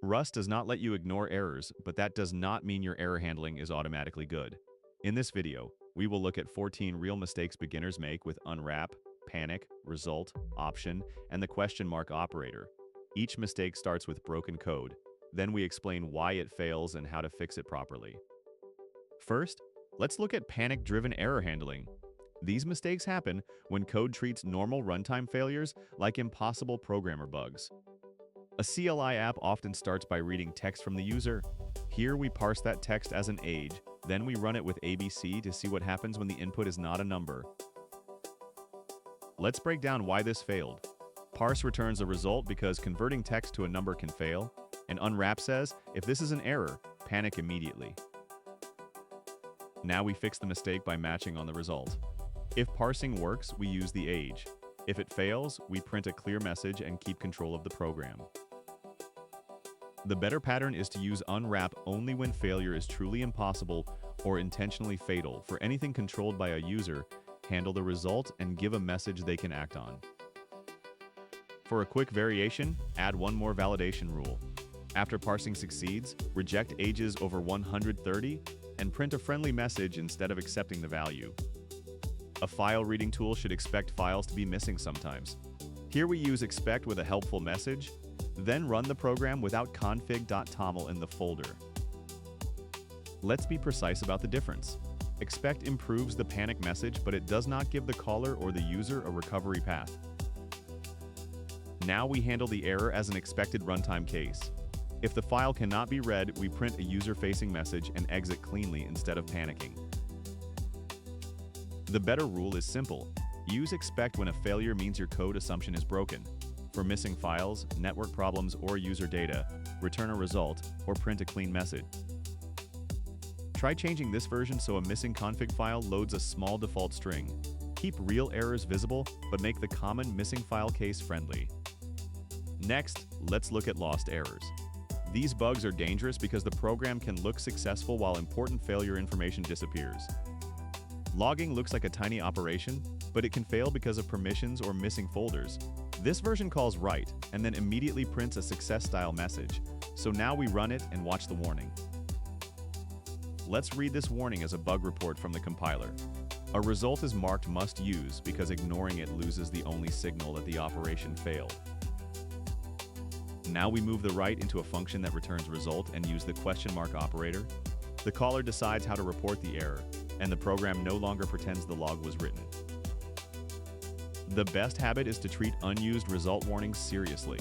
Rust does not let you ignore errors, but that does not mean your error handling is automatically good. In this video, we will look at 14 real mistakes beginners make with unwrap, panic, result, option, and the question mark operator. Each mistake starts with broken code. Then we explain why it fails and how to fix it properly. First, let's look at panic-driven error handling. These mistakes happen when code treats normal runtime failures like impossible programmer bugs. A CLI app often starts by reading text from the user. Here we parse that text as an age, then we run it with ABC to see what happens when the input is not a number. Let's break down why this failed. Parse returns a result because converting text to a number can fail, and unwrap says, if this is an error, panic immediately. Now we fix the mistake by matching on the result. If parsing works, we use the age. If it fails, we print a clear message and keep control of the program. The better pattern is to use unwrap only when failure is truly impossible or intentionally fatal. For anything controlled by a user, handle the result and give a message they can act on. For a quick variation, add one more validation rule. After parsing succeeds, reject ages over 130 and print a friendly message instead of accepting the value. A file reading tool should expect files to be missing sometimes. Here we use expect with a helpful message, then run the program without config.toml in the folder. Let's be precise about the difference. Expect improves the panic message, but it does not give the caller or the user a recovery path. Now we handle the error as an expected runtime case. If the file cannot be read, we print a user-facing message and exit cleanly instead of panicking. The better rule is simple. Use expect when a failure means your code assumption is broken. For missing files, network problems, or user data, return a result or print a clean message. Try changing this version so a missing config file loads a small default string. Keep real errors visible, but make the common missing file case friendly. Next, let's look at lost errors. These bugs are dangerous because the program can look successful while important failure information disappears. Logging looks like a tiny operation, but it can fail because of permissions or missing folders. This version calls write and then immediately prints a success-style message. So now we run it and watch the warning. Let's read this warning as a bug report from the compiler. A result is marked must use because ignoring it loses the only signal that the operation failed. Now we move the write into a function that returns result and use the question mark operator. The caller decides how to report the error, and the program no longer pretends the log was written. The best habit is to treat unused result warnings seriously.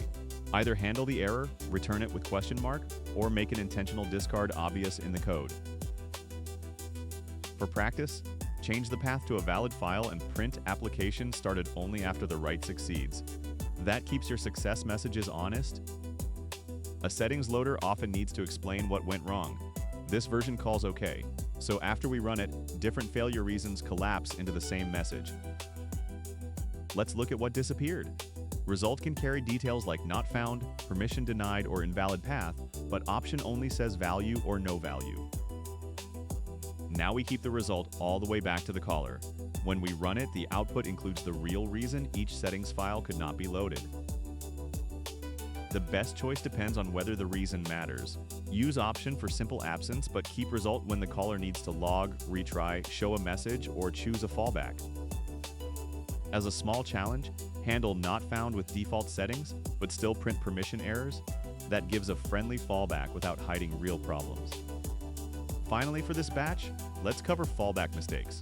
Either handle the error, return it with question mark, or make an intentional discard obvious in the code. For practice, change the path to a valid file and print application started only after the write succeeds. That keeps your success messages honest. A settings loader often needs to explain what went wrong. This version calls OK, so after we run it, different failure reasons collapse into the same message. Let's look at what disappeared. Result can carry details like not found, permission denied, or invalid path, but option only says value or no value. Now we keep the result all the way back to the caller. When we run it, the output includes the real reason each settings file could not be loaded. The best choice depends on whether the reason matters. Use option for simple absence, but keep result when the caller needs to log, retry, show a message, or choose a fallback. As a small challenge, handle not found with default settings, but still print permission errors. That gives a friendly fallback without hiding real problems. Finally, for this batch, let's cover fallback mistakes.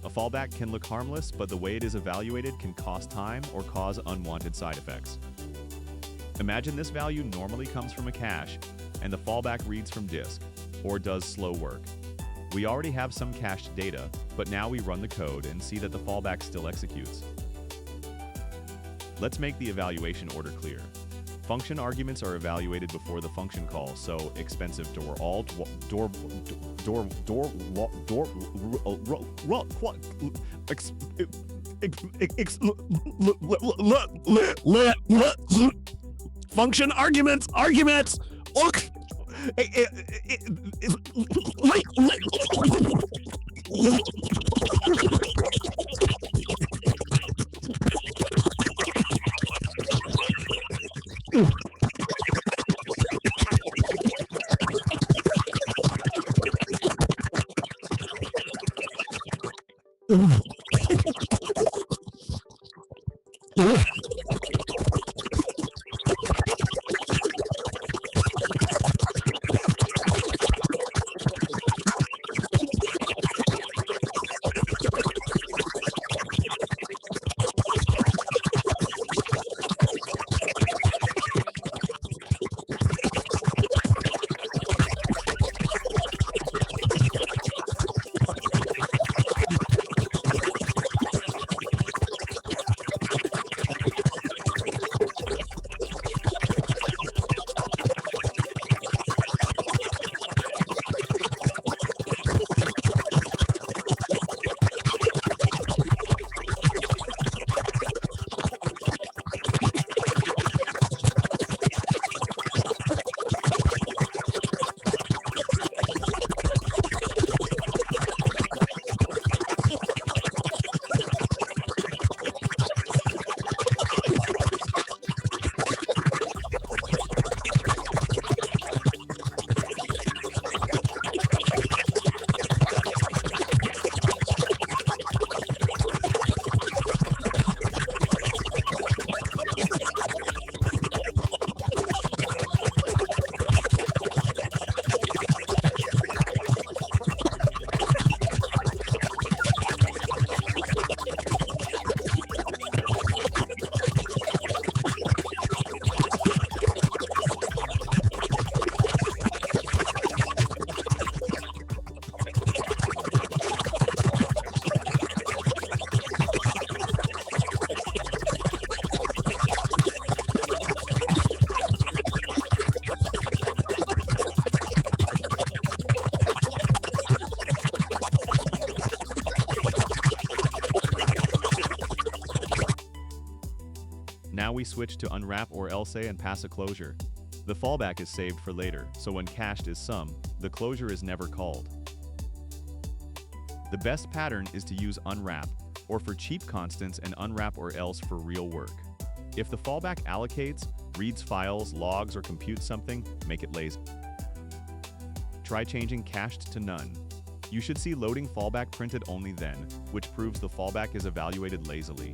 A fallback can look harmless, but the way it is evaluated can cost time or cause unwanted side effects. Imagine this value normally comes from a cache, and the fallback reads from disk, or does slow work. We already have some cached data, but now we run the code and see that the fallback still executes. Let's make the evaluation order clear. Function arguments are evaluated before the function call, so expensive door alt door function arguments Now we switch to unwrap or else and pass a closure. The fallback is saved for later, so when cached is sum, the closure is never called. The best pattern is to use unwrap, or for cheap constants and unwrap or else for real work. If the fallback allocates, reads files, logs, or computes something, make it lazy. Try changing cached to none. You should see loading fallback printed only then, which proves the fallback is evaluated lazily.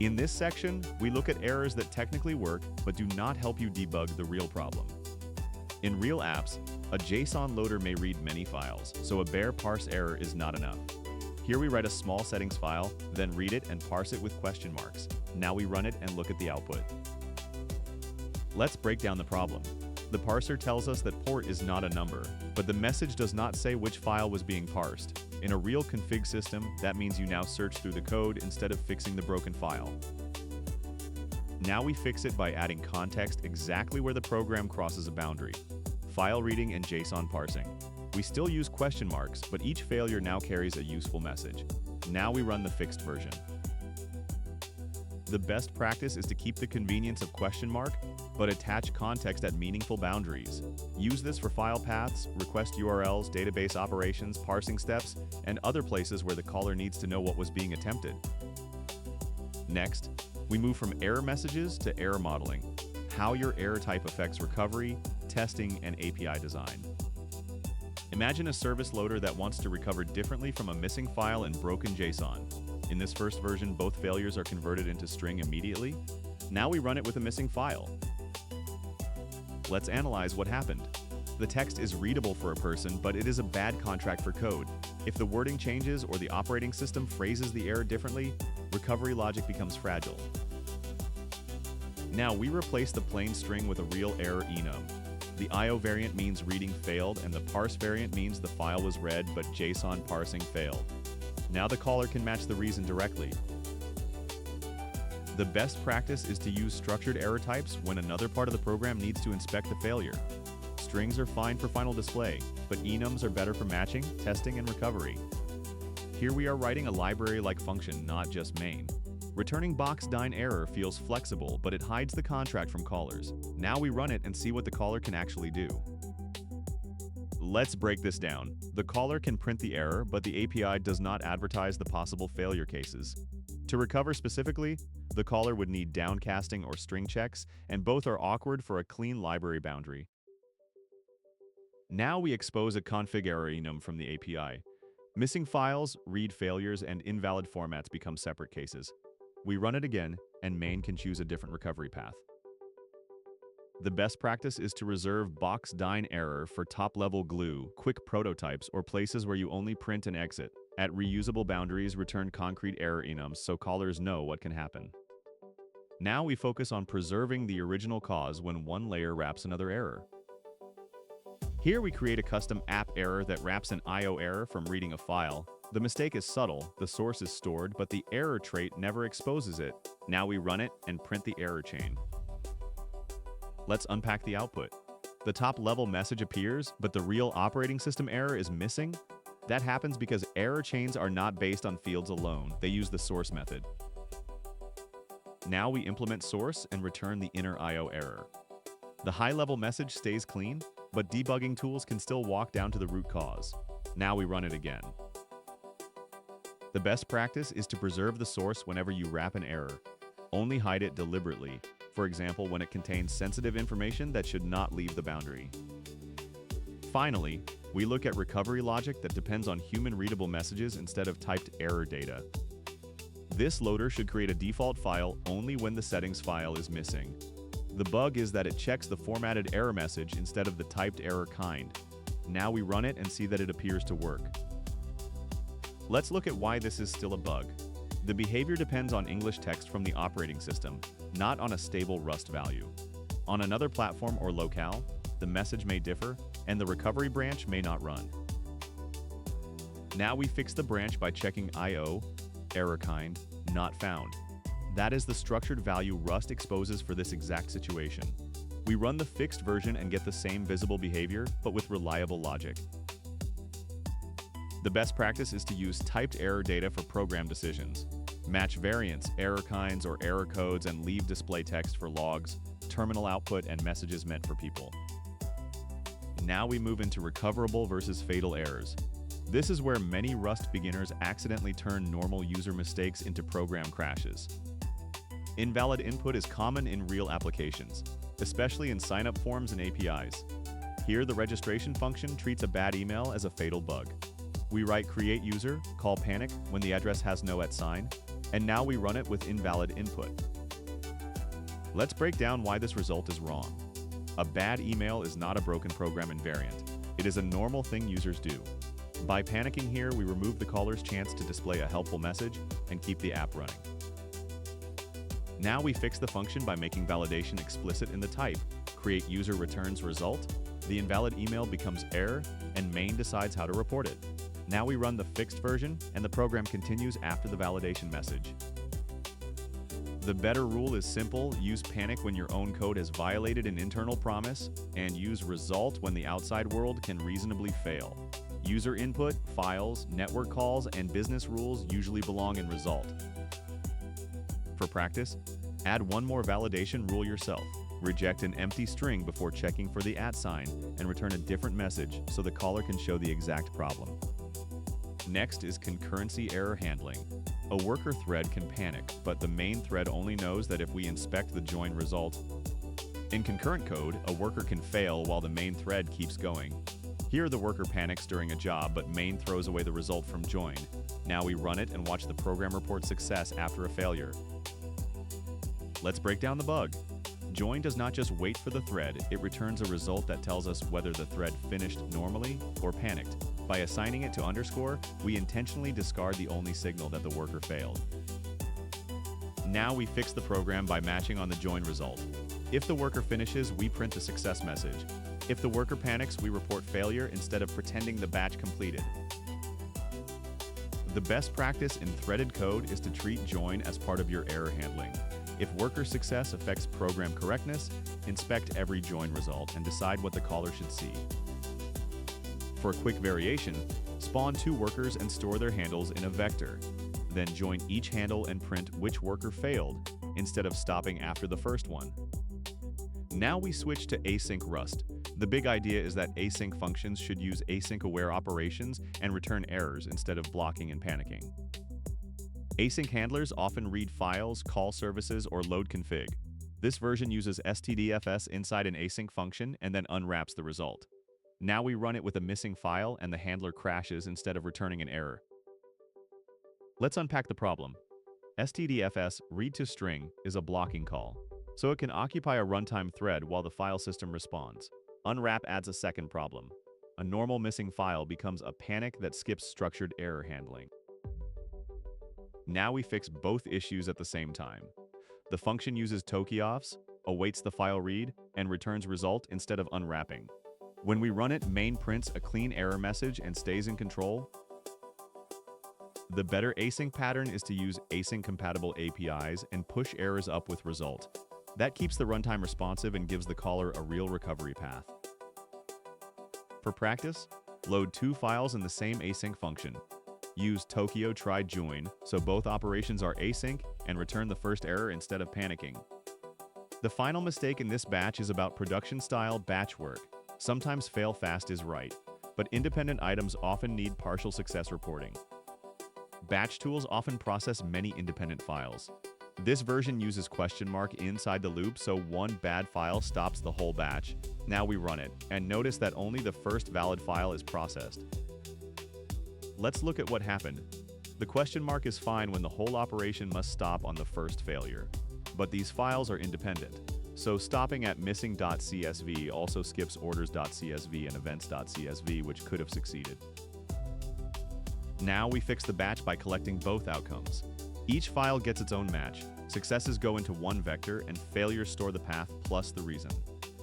In this section, we look at errors that technically work but do not help you debug the real problem. In real apps, a JSON loader may read many files, so a bare parse error is not enough. Here we write a small settings file, then read it and parse it with question marks. Now we run it and look at the output. Let's break down the problem. The parser tells us that port is not a number, but the message does not say which file was being parsed. In a real config system, that means you now search through the code instead of fixing the broken file. Now we fix it by adding context exactly where the program crosses a boundary. File reading and JSON parsing. We still use question marks, but each failure now carries a useful message. Now we run the fixed version. The best practice is to keep the convenience of question mark, but attach context at meaningful boundaries. Use this for file paths, request URLs, database operations, parsing steps, and other places where the caller needs to know what was being attempted. Next, we move from error messages to error modeling, how your error type affects recovery, testing, and API design. Imagine a service loader that wants to recover differently from a missing file and broken JSON. In this first version, both failures are converted into string immediately. Now we run it with a missing file. Let's analyze what happened. The text is readable for a person, but it is a bad contract for code. If the wording changes or the operating system phrases the error differently, recovery logic becomes fragile. Now we replace the plain string with a real error enum. The IO variant means reading failed, and the parse variant means the file was read but JSON parsing failed. Now the caller can match the reason directly. The best practice is to use structured error types when another part of the program needs to inspect the failure. Strings are fine for final display, but enums are better for matching, testing, and recovery. Here we are writing a library-like function, not just main. Returning box-dine error feels flexible, but it hides the contract from callers. Now we run it and see what the caller can actually do. Let's break this down. The caller can print the error, but the API does not advertise the possible failure cases. To recover specifically, the caller would need downcasting or string checks, and both are awkward for a clean library boundary. Now we expose a config error enum from the API. Missing files, read failures, and invalid formats become separate cases. We run it again, and main can choose a different recovery path. The best practice is to reserve box dine error for top-level glue, quick prototypes, or places where you only print and exit. At reusable boundaries, return concrete error enums so callers know what can happen. Now we focus on preserving the original cause when one layer wraps another error. Here we create a custom app error that wraps an I/O error from reading a file. The mistake is subtle, the source is stored, but the error trait never exposes it. Now we run it and print the error chain. Let's unpack the output. The top-level message appears, but the real operating system error is missing. That happens because error chains are not based on fields alone. They use the source method. Now we implement source and return the inner I/O error. The high-level message stays clean, but debugging tools can still walk down to the root cause. Now we run it again. The best practice is to preserve the source whenever you wrap an error. Only hide it deliberately. For example, when it contains sensitive information that should not leave the boundary. Finally, we look at recovery logic that depends on human-readable messages instead of typed error data. This loader should create a default file only when the settings file is missing. The bug is that it checks the formatted error message instead of the typed error kind. Now we run it and see that it appears to work. Let's look at why this is still a bug. The behavior depends on English text from the operating system, not on a stable Rust value. On another platform or locale, the message may differ, and the recovery branch may not run. Now we fix the branch by checking I/O, error kind, not found. That is the structured value Rust exposes for this exact situation. We run the fixed version and get the same visible behavior, but with reliable logic. The best practice is to use typed error data for program decisions. Match variants, error kinds, or error codes and leave display text for logs, terminal output, and messages meant for people. Now we move into recoverable versus fatal errors. This is where many Rust beginners accidentally turn normal user mistakes into program crashes. Invalid input is common in real applications, especially in sign-up forms and APIs. Here, the registration function treats a bad email as a fatal bug. We write create user, call panic when the address has no @sign, and now we run it with invalid input. Let's break down why this result is wrong. A bad email is not a broken program invariant. It is a normal thing users do. By panicking here, we remove the caller's chance to display a helpful message and keep the app running. Now we fix the function by making validation explicit in the type. Create user returns result, the invalid email becomes error, and main decides how to report it. Now we run the fixed version, and the program continues after the validation message. The better rule is simple: use panic when your own code has violated an internal promise, and use result when the outside world can reasonably fail. User input, files, network calls, and business rules usually belong in result. For practice, add one more validation rule yourself. Reject an empty string before checking for the @sign, and return a different message so the caller can show the exact problem. Next is concurrency error handling. A worker thread can panic, but the main thread only knows that if we inspect the join result. In concurrent code, a worker can fail while the main thread keeps going. Here the worker panics during a job, but main throws away the result from join. Now we run it and watch the program report success after a failure. Let's break down the bug. Join does not just wait for the thread, it returns a result that tells us whether the thread finished normally or panicked. By assigning it to underscore, we intentionally discard the only signal that the worker failed. Now we fix the program by matching on the join result. If the worker finishes, we print the success message. If the worker panics, we report failure instead of pretending the batch completed. The best practice in threaded code is to treat join as part of your error handling. If worker success affects program correctness, inspect every join result and decide what the caller should see. For a quick variation, spawn 2 workers and store their handles in a vector. Then join each handle and print which worker failed, instead of stopping after the first one. Now we switch to async Rust. The big idea is that async functions should use async-aware operations and return errors instead of blocking and panicking. Async handlers often read files, call services, or load config. This version uses stdfs inside an async function and then unwraps the result. Now we run it with a missing file and the handler crashes instead of returning an error. Let's unpack the problem. stdfs read to string is a blocking call, so it can occupy a runtime thread while the file system responds. Unwrap adds a second problem. A normal missing file becomes a panic that skips structured error handling. Now we fix both issues at the same time. The function uses tokioffs, awaits the file read, and returns result instead of unwrapping. When we run it, main prints a clean error message and stays in control. The better async pattern is to use async-compatible APIs and push errors up with result. That keeps the runtime responsive and gives the caller a real recovery path. For practice, load two files in the same async function. Use Tokio try join so both operations are async and return the first error instead of panicking. The final mistake in this batch is about production-style batch work. Sometimes fail fast is right, but independent items often need partial success reporting. Batch tools often process many independent files. This version uses question mark inside the loop so one bad file stops the whole batch. Now we run it, and notice that only the first valid file is processed. Let's look at what happened. The question mark is fine when the whole operation must stop on the first failure. But these files are independent, so stopping at missing.csv also skips orders.csv and events.csv, which could have succeeded. Now we fix the batch by collecting both outcomes. Each file gets its own match. Successes go into one vector, and failures store the path plus the reason.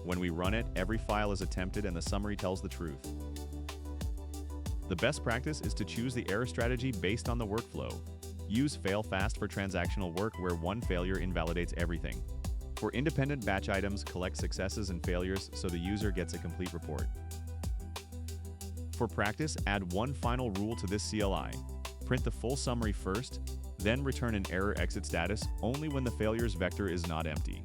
When we run it, every file is attempted and the summary tells the truth. The best practice is to choose the error strategy based on the workflow. Use fail fast for transactional work where one failure invalidates everything. For independent batch items, collect successes and failures so the user gets a complete report. For practice, add one final rule to this CLI. Print the full summary first, then return an error exit status only when the failures vector is not empty.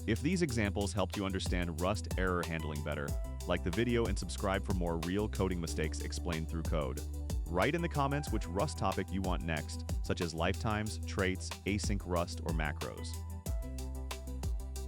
If these examples helped you understand Rust error handling better, like the video and subscribe for more real coding mistakes explained through code. Write in the comments which Rust topic you want next, such as lifetimes, traits, async Rust, or macros.